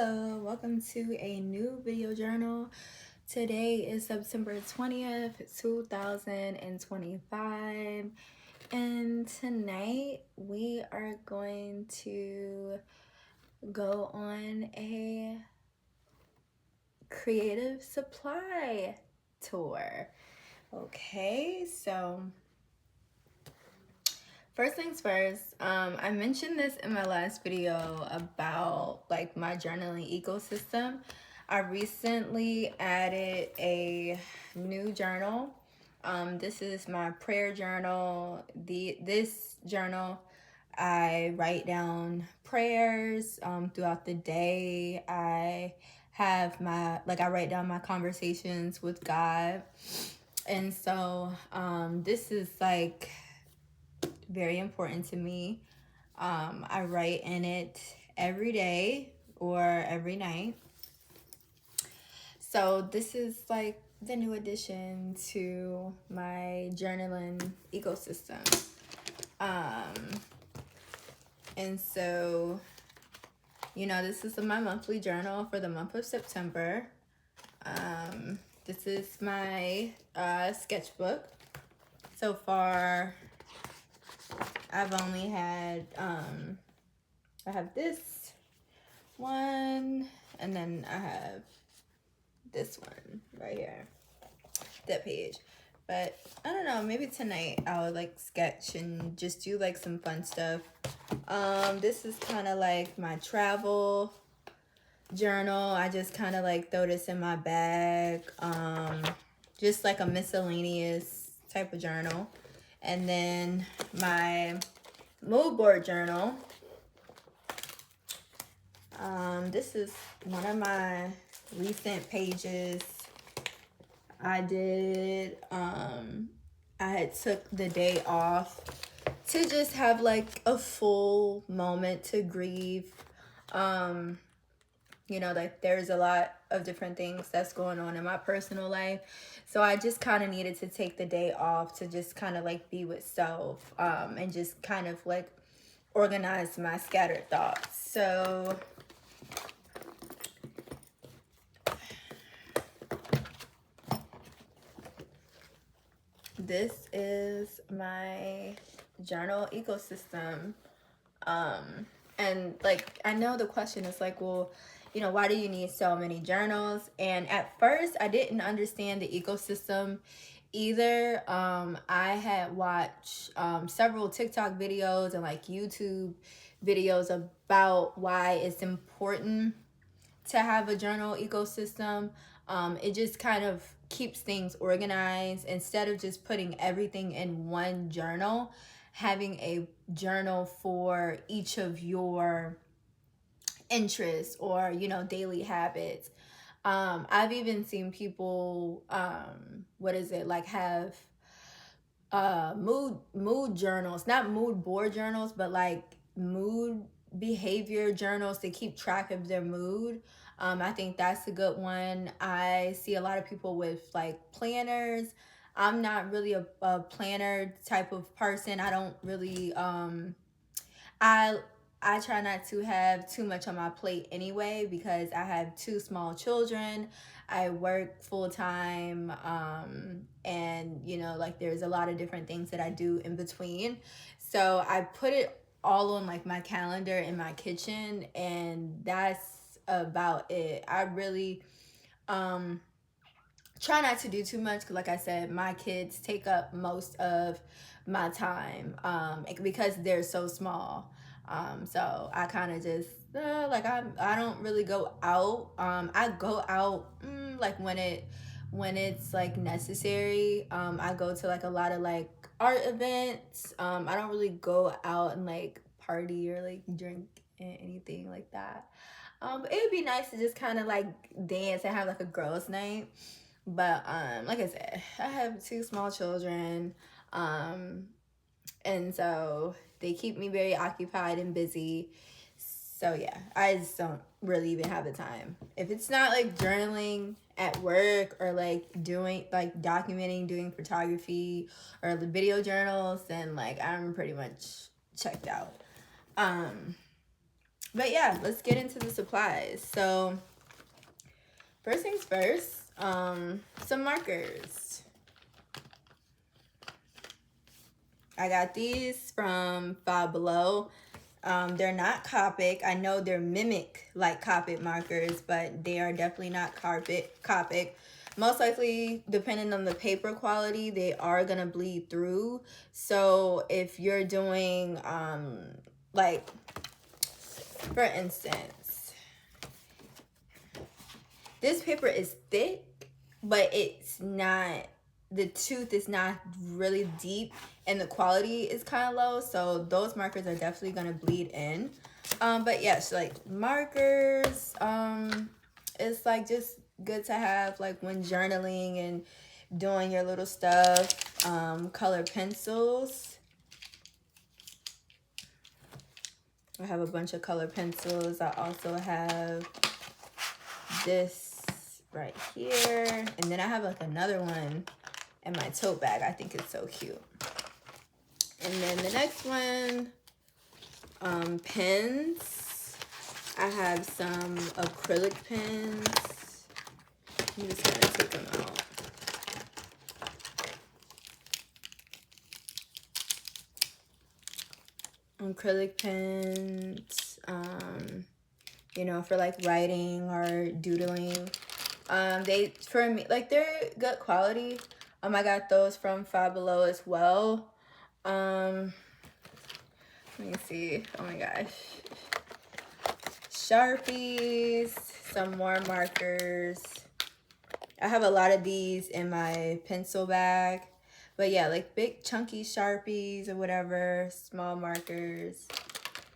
Hello, welcome to a new video journal. Today is September 20th, 2025, and tonight we are going to go on a creative supply tour. Okay, so first things first, I mentioned this in my last video about like my journaling ecosystem. I recently added a new journal. This is my prayer journal. This journal, I write down prayers throughout the day. I write down my conversations with God. And so this is like very important to me. I write in it every day or every night. So this is like the new addition to my journaling ecosystem. And so, this is my monthly journal for the month of September. This is my sketchbook. So far, I've only had, I have this one, and then I have this one right here, that page. But I don't know, maybe tonight I would like sketch and just do like some fun stuff. This is kind of like my travel journal. I just kind of like throw this in my bag, just like a miscellaneous type of journal. And then my mood board journal. This is one of my recent pages. I had took the day off to just have like a full moment to grieve. Like there's a lot of different things that's going on in my personal life. So I just kind of needed to take the day off to just kind of like be with self, and just kind of like organize my scattered thoughts. So this is my journal ecosystem. And like, I know the question is like, well, why do you need so many journals? And at first I didn't understand the ecosystem either. I had watched several TikTok videos and like YouTube videos about why it's important to have a journal ecosystem. It just kind of keeps things organized. Instead of just putting everything in one journal, having a journal for each of your interests or daily habits. I've even seen people have mood journals, not mood board journals, but like mood behavior journals to keep track of their mood. I think that's a good one. I see a lot of people with like planners. I'm not really a planner type of person. I don't really I try not to have too much on my plate anyway because I have two small children. I work full time, and like there's a lot of different things that I do in between. So I put it all on like my calendar in my kitchen, and that's about it. I really try not to do too much because, like I said, my kids take up most of my time, because they're so small. So I kind of just I don't really go out. I go out like when it's like necessary. I go to like a lot of like art events. I don't really go out and like party or like drink anything like that. But it would be nice to just kind of like dance and have like a girls' night. But like I said, I have two small children, and so they keep me very occupied and busy. So yeah, I just don't really even have the time. If it's not like journaling at work or like doing like documenting, doing photography or the video journals, then like I'm pretty much checked out. But yeah, let's get into the supplies. So first things first, some markers. I got these from Five Below. They're not Copic. I know they're mimic like Copic markers, but they are definitely not Copic. Most likely, depending on the paper quality, they are gonna bleed through. So if you're doing like, for instance, this paper is thick, but it's not, the tooth is not really deep and the quality is kind of low. So those markers are definitely going to bleed in. But yes, like markers, it's like just good to have like when journaling and doing your little stuff. Color pencils. I have a bunch of color pencils. I also have this right here, and then I have like another one in my tote bag. I think it's so cute. And then the next one, pens. I have some acrylic pens. I'm just gonna take them out. Acrylic pens, you know, for like writing or doodling. They, for me, like they're good quality. I got those from Five Below as well. Let me see. Oh my gosh. Sharpies, some more markers. I have a lot of these in my pencil bag. But yeah, like big chunky Sharpies or whatever, small markers.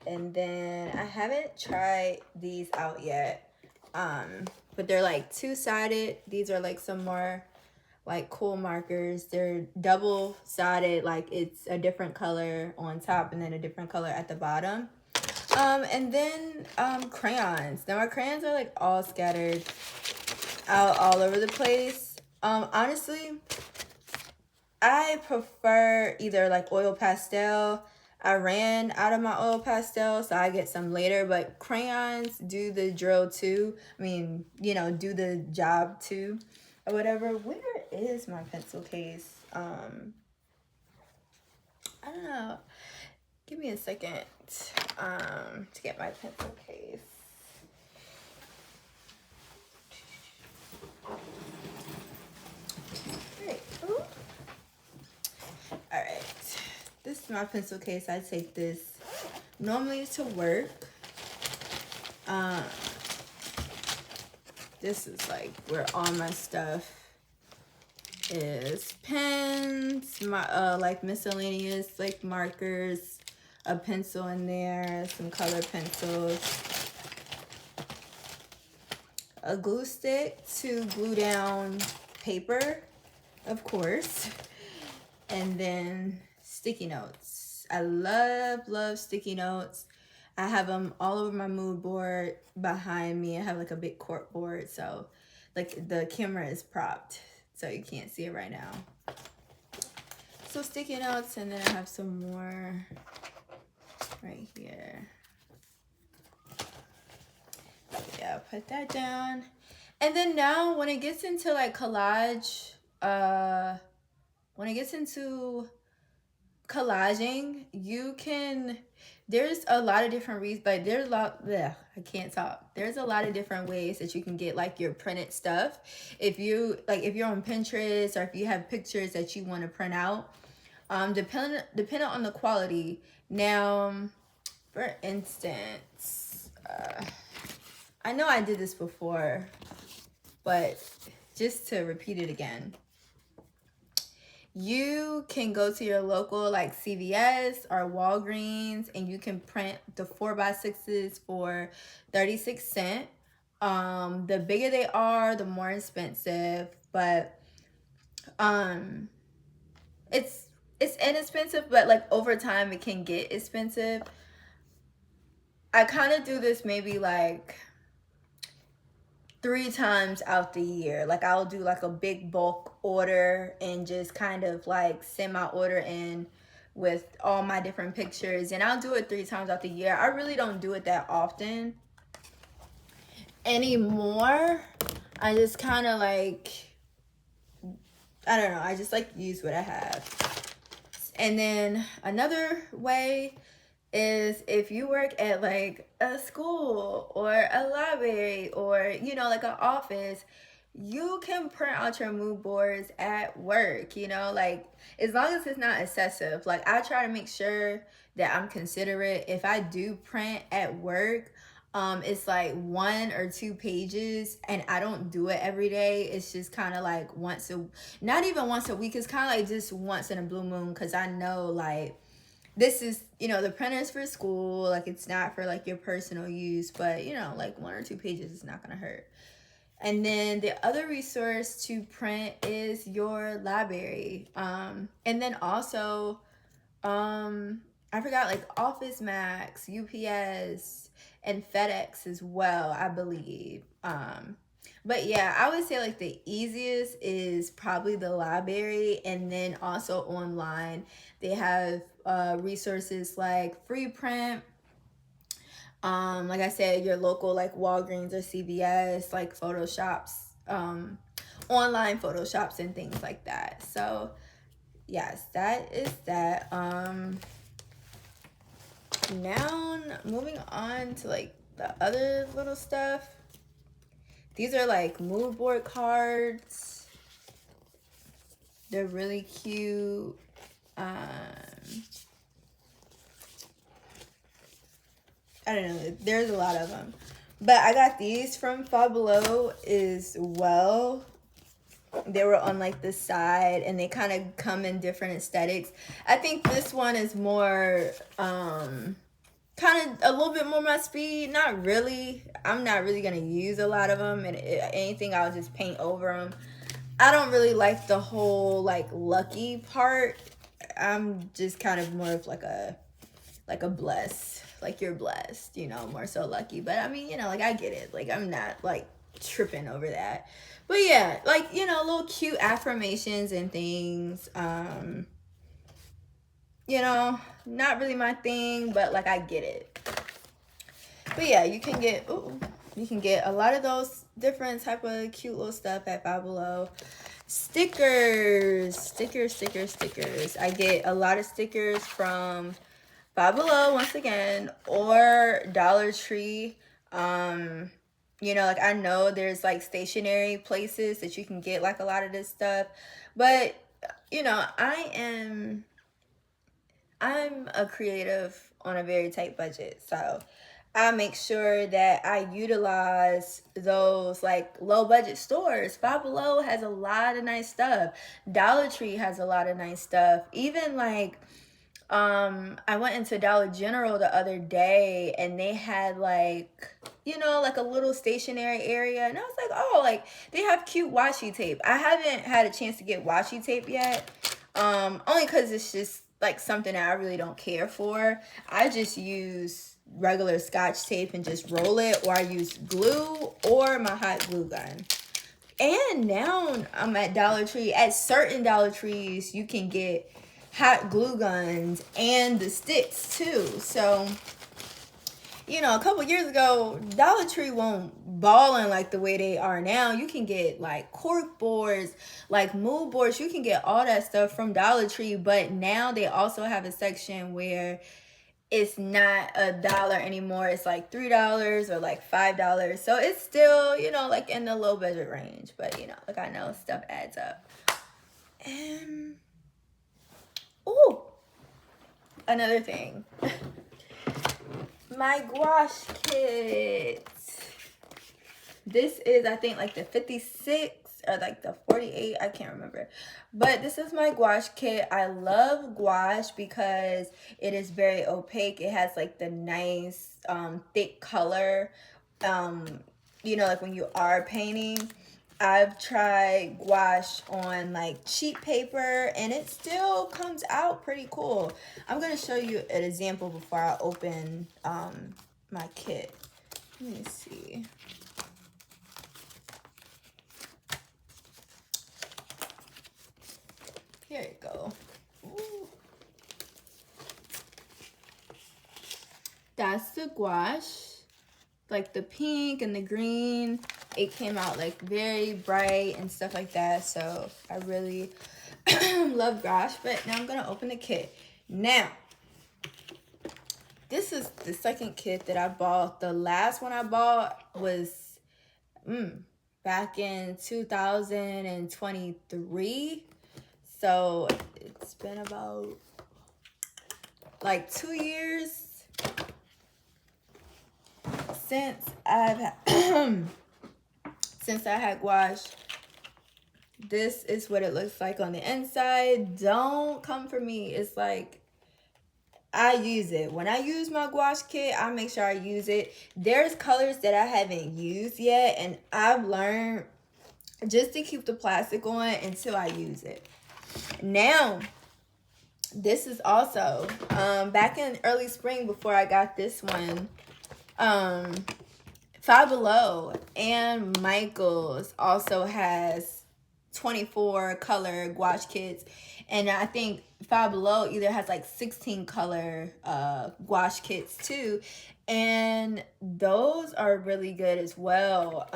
And then I haven't tried these out yet. But they're like two-sided. These are like some more like cool markers. They're double-sided, like it's a different color on top and then a different color at the bottom. And then crayons. Now my crayons are like all scattered out all over the place. Honestly, I prefer either like oil pastel. I ran out of my oil pastel, so I get some later, but crayons do the drill too. I mean, you know, do the job too or whatever. Where is my pencil case? I don't know. Give me a second to get my pencil case. All right, this is my pencil case. I take this normally to work. This is like where all my stuff is. Pens, my like miscellaneous like markers, a pencil in there, some color pencils, a glue stick to glue down paper, of course, and then sticky notes. I love sticky notes. I have them all over my mood board behind me. I have like a big cork board, so like the camera is propped, so you can't see it right now. So sticky notes, and then I have some more right here. Yeah, put that down. And then now when it gets into like collage, when it gets into collaging, you can, there's a lot of different reasons, like there's a lot, I can't talk. There's a lot of different ways that you can get like your printed stuff. If you, like if you're on Pinterest or if you have pictures that you want to print out, depending on the quality. Now, for instance, I know I did this before, but just to repeat it again, you can go to your local like CVS or Walgreens and you can print the 4x6s for 36 cents. The bigger they are, the more expensive, but it's inexpensive, but like over time it can get expensive. I kind of do this maybe like 3 times out the year. Like I'll do like a big bulk order and just kind of like send my order in with all my different pictures, and I'll do it 3 times out the year. I really don't do it that often anymore. I just kind of like, I don't know, I just like use what I have. And then another way is if you work at like a school or a library or, you know, like an office, you can print out your mood boards at work, you know, like as long as it's not excessive. Like I try to make sure that I'm considerate. If I do print at work, it's like 1 or 2 pages, and I don't do it every day. It's just kind of like not even once a week. It's kind of like just once in a blue moon, because I know like this is, you know, the printers for school, like it's not for like your personal use, but you know, like 1 or 2 pages is not gonna hurt. And then the other resource to print is your library. And then also, I forgot, like Office Max, UPS, and FedEx as well, I believe. But yeah, I would say like the easiest is probably the library, and then also online they have resources like free print. Like I said, your local like Walgreens or CVS, like photoshops, online photoshops and things like that. So yes, that is that. Now moving on to like the other little stuff. These are like mood board cards. They're really cute. I don't know. There's a lot of them. But I got these from Five Below as well. They were on like the side, and they kind of come in different aesthetics. I think this one is more kind of a little bit more my speed. Not really. I'm not really gonna use a lot of them, and anything I'll just paint over them. I don't really like the whole like lucky part. I'm just kind of more of like a bless, like you're blessed, you know, more so lucky. But I mean, you know, like I get it. Like I'm not like tripping over that. But yeah, like, you know, little cute affirmations and things. You know, not really my thing, but like I get it. But yeah, you can get a lot of those different type of cute little stuff at Five Below. Stickers. I get a lot of stickers from Five Below once again, or Dollar Tree. You know, like I know there's like stationary places that you can get like a lot of this stuff, but you know, I'm a creative on a very tight budget, so I make sure that I utilize those like low budget stores. Five Below has a lot of nice stuff. Dollar Tree has a lot of nice stuff. Even like I went into Dollar General the other day, and they had like, you know, like a little stationary area, and I was like, oh, like they have cute washi tape. I haven't had a chance to get washi tape yet, only because it's just like something that I really don't care for. I just use regular Scotch tape and just roll it, or I use glue or my hot glue gun. And now I'm at Dollar Tree. At certain Dollar Trees, you can get hot glue guns and the sticks too. So, you know, a couple years ago, Dollar Tree won't ballin' like the way they are now. You can get like cork boards, like mood boards. You can get all that stuff from Dollar Tree. But now they also have a section where it's not $1 anymore. It's like $3 or like $5. So it's still, you know, like in the low budget range. But, you know, like I know stuff adds up. And ooh, another thing. My gouache kit. This is, I think, like the 56 or like the 48. I can't remember. But this is my gouache kit. I love gouache because it is very opaque. It has like the nice thick color. You know, like when you are painting. I've tried gouache on like cheap paper, and it still comes out pretty cool. I'm going to show you an example before I open my kit. Let me see. Here you go. Ooh. pasta gouache, like the pink and the green. It came out like very bright and stuff like that. So I really love gouache. But now I'm gonna open the kit. Now, this is the second kit that I bought. The last one I bought was back in 2023. So it's been about like 2 years since I've had since I had gouache. This is what it looks like on the inside. Don't come for me. It's like, I use it. When I use my gouache kit, I make sure I use it. There's colors that I haven't used yet, and I've learned just to keep the plastic on until I use it. Now, this is also back in early spring before I got this one. Five Below and Michaels also has 24 color gouache kits, and I think Five Below either has like 16 color gouache kits too, and those are really good as well.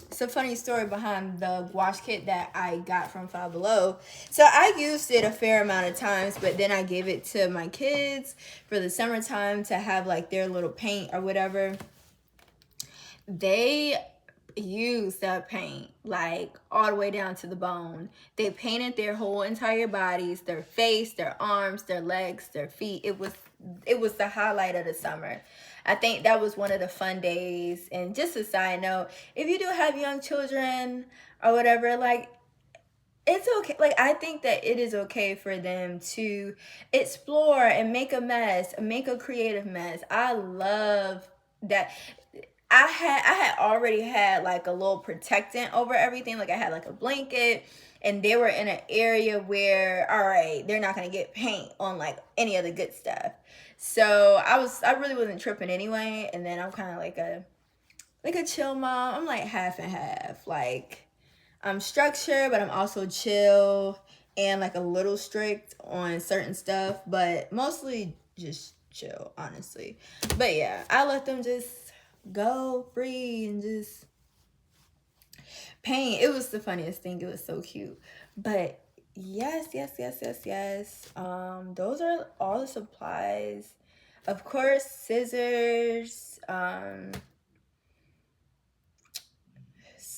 It's a funny story behind the gouache kit that I got from Five Below. So I used it a fair amount of times, but then I gave it to my kids for the summertime to have like their little paint or whatever. They used that paint like all the way down to the bone. They painted their whole entire bodies, their face, their arms, their legs, their feet. It was the highlight of the summer. I think that was one of the fun days. And just a side note, if you do have young children or whatever, like, it's okay. Like, I think that it is okay for them to explore and make a mess, make a creative mess. I love that. I had already had like a little protectant over everything. Like, I had like a blanket, and they were in an area where, all right, they're not gonna get paint on like any of the good stuff. So I really wasn't tripping anyway. And then I'm kind of like a chill mom. I'm like half and half. Like, I'm structured, but I'm also chill and like a little strict on certain stuff, but mostly just chill, honestly. But yeah, I let them just go free and just paint. It was the funniest thing. It was so cute. But yes. Those are all the supplies. Of course, scissors, a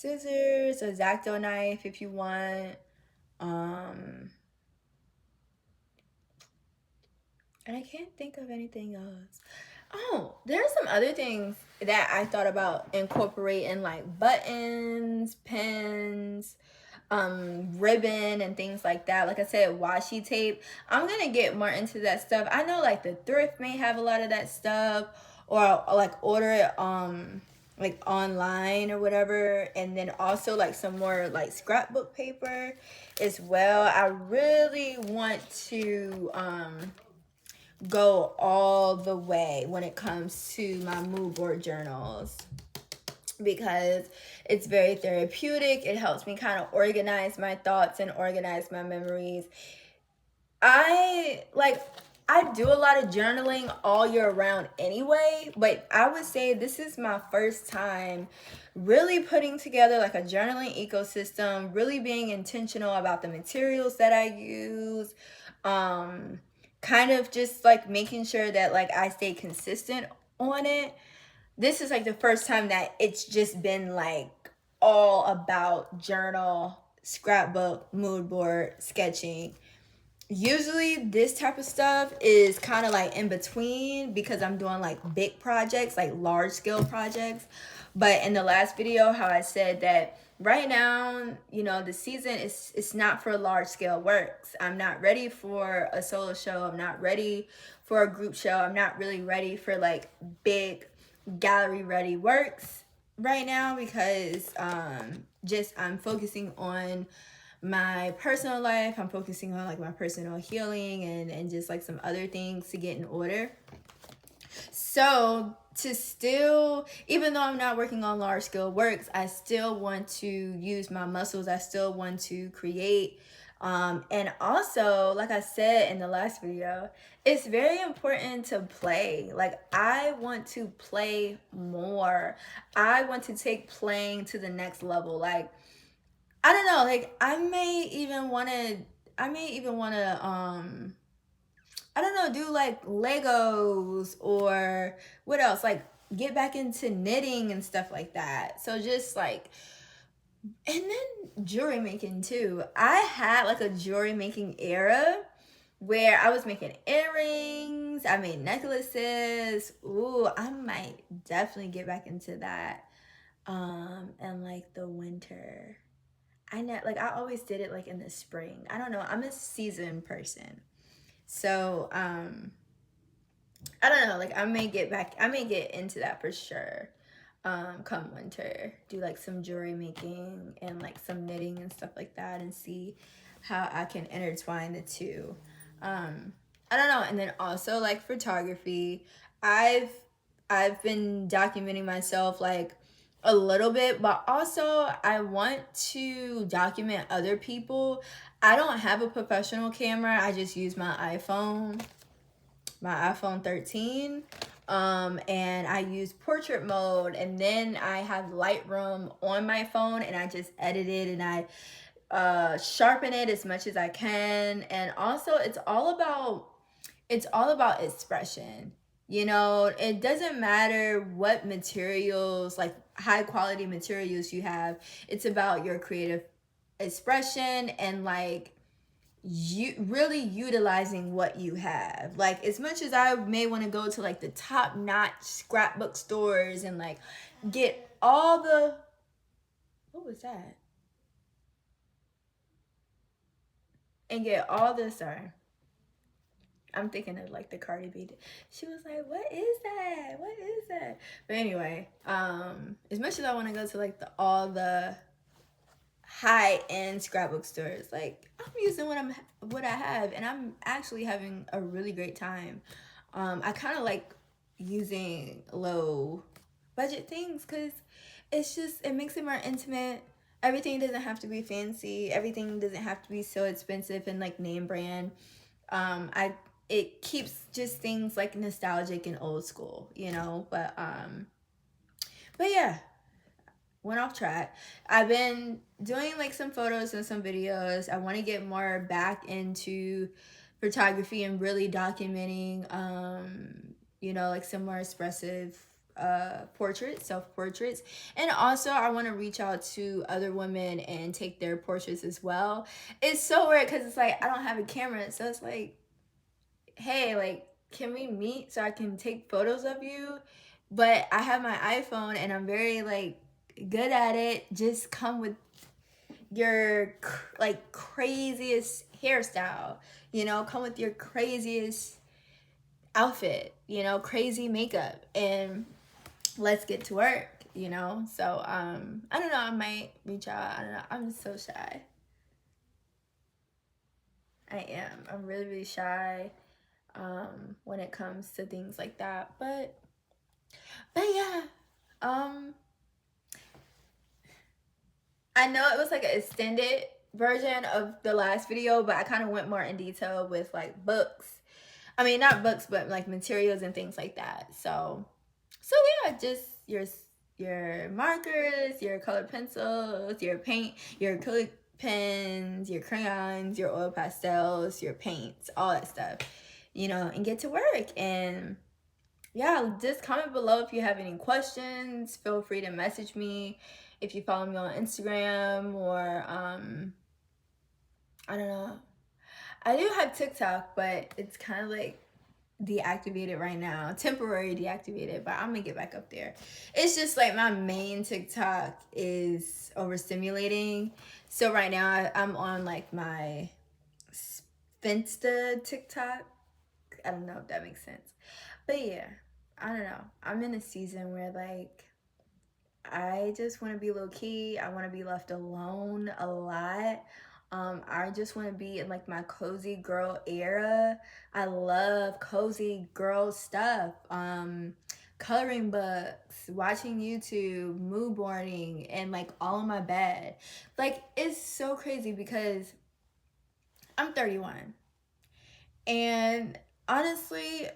X-Acto knife if you want. And I can't think of anything else. Oh, there's some other things that I thought about incorporating, like buttons, pins, ribbon, and things like that. Like I said, washi tape. I'm gonna get more into that stuff. I know like the thrift may have a lot of that stuff, or like order it like online or whatever. And then also like some more like scrapbook paper as well. I really want to go all the way when it comes to my mood board journals, because it's very therapeutic. It helps me kind of organize my thoughts and organize my memories. I do a lot of journaling all year round anyway, but I would say this is my first time really putting together like a journaling ecosystem, really being intentional about the materials that I use, kind of just like making sure that like I stay consistent on it. This is like the first time that it's just been like all about journal, scrapbook, mood board, sketching. Usually this type of stuff is kind of like in between, because I'm doing like big projects, like large scale projects. But in the last video, how I said that right now, you know, the season it's not for large scale works. I'm not ready for a solo show. I'm not ready for a group show. I'm not really ready for like big gallery ready works right now, because I'm focusing on my personal life. I'm focusing on like my personal healing and just like some other things to get in order. So to still, even though I'm not working on large scale works, I still want to use my muscles. I still want to create And also, like I said in the last video, it's very important to play. Like, I want to play more. I want to take playing to the next level. Like, I don't know, like I may even want to I don't know, do like Legos or what else? Like get back into knitting and stuff like that. So just like, and then jewelry making too. I had like a jewelry making era where I was making earrings, I made necklaces. Ooh, I might definitely get back into that. And like the winter. I always did it like in the spring. I don't know. I'm a season person. So, I don't know, like I may get into that for sure. Come winter. Do like some jewelry making and like some knitting and stuff like that and see how I can intertwine the two. I don't know. And then also like photography. I've I've been documenting myself like a little bit, but also I want to document other people. I don't have a professional camera. I just use my iPhone 13. And I use portrait mode, and then I have Lightroom on my phone, and I just edit it and I sharpen it as much as I can. And also it's all about expression. You know, it doesn't matter what materials, like high quality materials you have. It's about your creative expression and like you really utilizing what you have. Like as much as I may want to go to like the top notch scrapbook stores and like get all the, what was that, and get all the, sorry, I'm thinking of like the Cardi B. She was like, "What is that? What is that?" But anyway, as much as I want to go to like the high end scrapbook stores, like I'm using what I have, and I'm actually having a really great time. I kind of like using low budget things because it makes it more intimate. Everything doesn't have to be fancy. Everything doesn't have to be so expensive and like name brand. I It keeps just things like nostalgic and old school, you know. But yeah, went off track. I've been doing like some photos and some videos. I want to get more back into photography and really documenting, you know, like some more expressive portraits, self portraits. And also I want to reach out to other women and take their portraits as well. It's so weird because it's like I don't have a camera, so it's like, hey, like, can we meet so I can take photos of you? But I have my iPhone and I'm very like good at it. Just come with your like craziest hairstyle, you know, come with your craziest outfit, you know, crazy makeup, and let's get to work, you know. So I don't know, I might reach out. I don't know. I'm so shy. I am. I'm really, really shy when it comes to things like that. But yeah, um, I know it was like an extended version of the last video, but I kind of went more in detail with like books. I mean, not books, but like materials and things like that. So yeah, just your markers, your colored pencils, your paint, your acrylic pens, your crayons, your oil pastels, your paints, all that stuff, you know, and get to work. And yeah, just comment below if you have any questions. Feel free to message me if you follow me on Instagram or I don't know. I do have TikTok, but it's kind of like deactivated right now, temporary deactivated, but I'm gonna get back up there. It's just like my main TikTok is overstimulating, so right now I'm on like my Finsta TikTok. I don't know if that makes sense, but yeah, I don't know. I'm in a season where like I just want to be low key. I want to be left alone a lot. I just want to be in like my cozy girl era. I love cozy girl stuff. Coloring books, watching YouTube, mood boarding, and like all in my bed. Like it's so crazy because I'm 31. And honestly,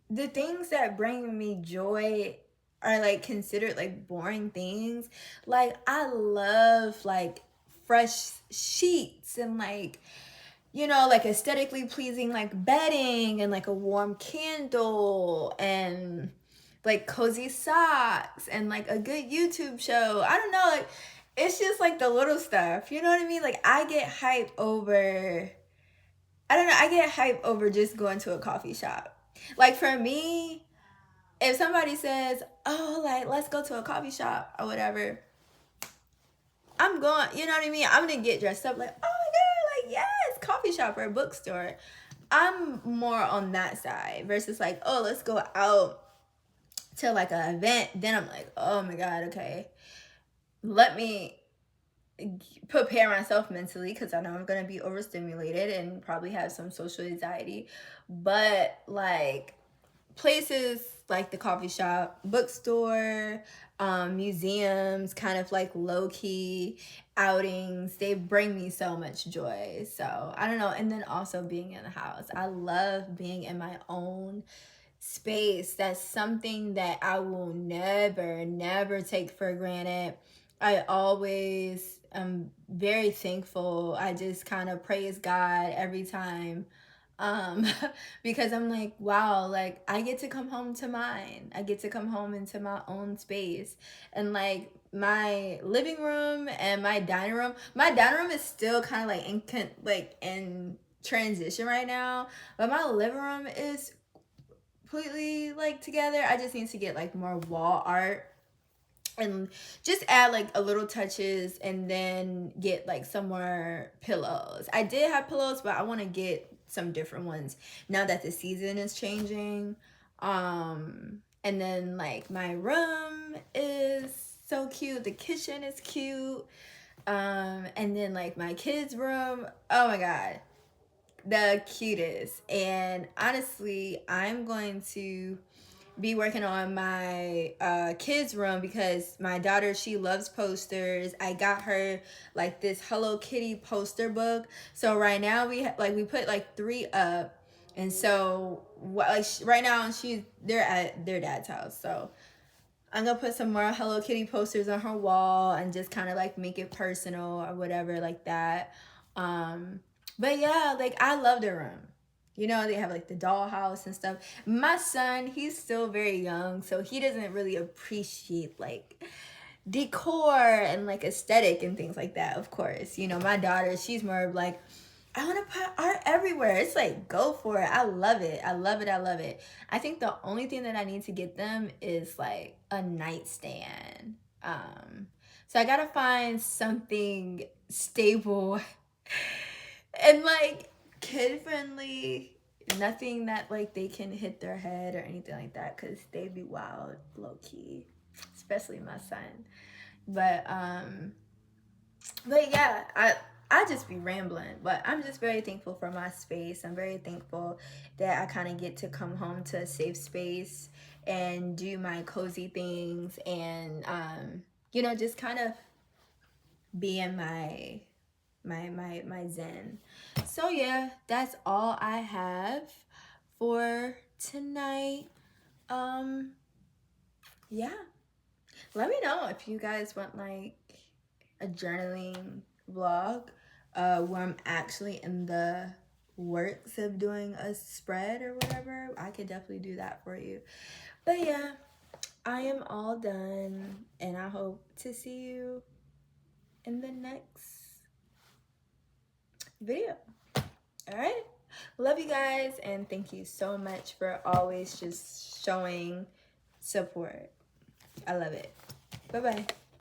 the things that bring me joy are like considered like boring things. Like I love like fresh sheets and like, you know, like aesthetically pleasing like bedding and like a warm candle and like cozy socks and like a good YouTube show. I don't know, like it's just like the little stuff. You know what I mean? Like I get hype over, I don't know, I get hype over just going to a coffee shop. Like for me, if somebody says, "Oh, like let's go to a coffee shop or whatever," I'm going, you know what I mean? I'm gonna get dressed up like, "Oh my god, like yes, coffee shop or bookstore." I'm more on that side versus like, "Oh, let's go out to like an event." Then I'm like, "Oh my god, okay, let me prepare myself mentally because I know I'm gonna be overstimulated and probably have some social anxiety." But like places like the coffee shop, bookstore, museums, kind of like low-key outings, they bring me so much joy. So I don't know. And then also being in the house, I love being in my own space. That's something that I will never take for granted. I always am very thankful. I just kind of praise God every time, um because I'm like, wow, like I get to come home to mine. I get to come home into my own space. And like my living room and my dining room, is still kind of like in transition right now, but my living room is completely like together. I just need to get like more wall art and just add like a little touches and then get like some more pillows. I did have pillows, but I want to get some different ones now that the season is changing. And then like my room is so cute. The kitchen is cute. And then like my kids' room, oh my god, the cutest. And honestly, I'm going to be working on my kids room because my daughter, she loves posters. I got her like this Hello Kitty poster book. So right now we put like 3 up, and so right now they're at their dad's house. So I'm gonna put some more Hello Kitty posters on her wall and just kind of like make it personal or whatever like that. Um, but yeah, like I love their room. You know, they have like the dollhouse and stuff. My son, he's still very young, so he doesn't really appreciate like decor and like aesthetic and things like that, of course. You know, my daughter, she's more of like, I want to put art everywhere. It's like, go for it. I love it. I love it. I love it. I think the only thing that I need to get them is like a nightstand. So I gotta find something stable and like kid friendly. Nothing that like they can hit their head or anything like that, because they be wild, low key, especially my son. But yeah, I just be rambling, but I'm just very thankful for my space. I'm very thankful that I kind of get to come home to a safe space and do my cozy things and you know, just kind of be in my zen. So yeah, that's all I have for tonight. Yeah. Let me know if you guys want like a journaling vlog where I'm actually in the works of doing a spread or whatever. I could definitely do that for you. But yeah, I am all done and I hope to see you in the next video. All right, love you guys and thank you so much for always just showing support. I love it. Bye bye.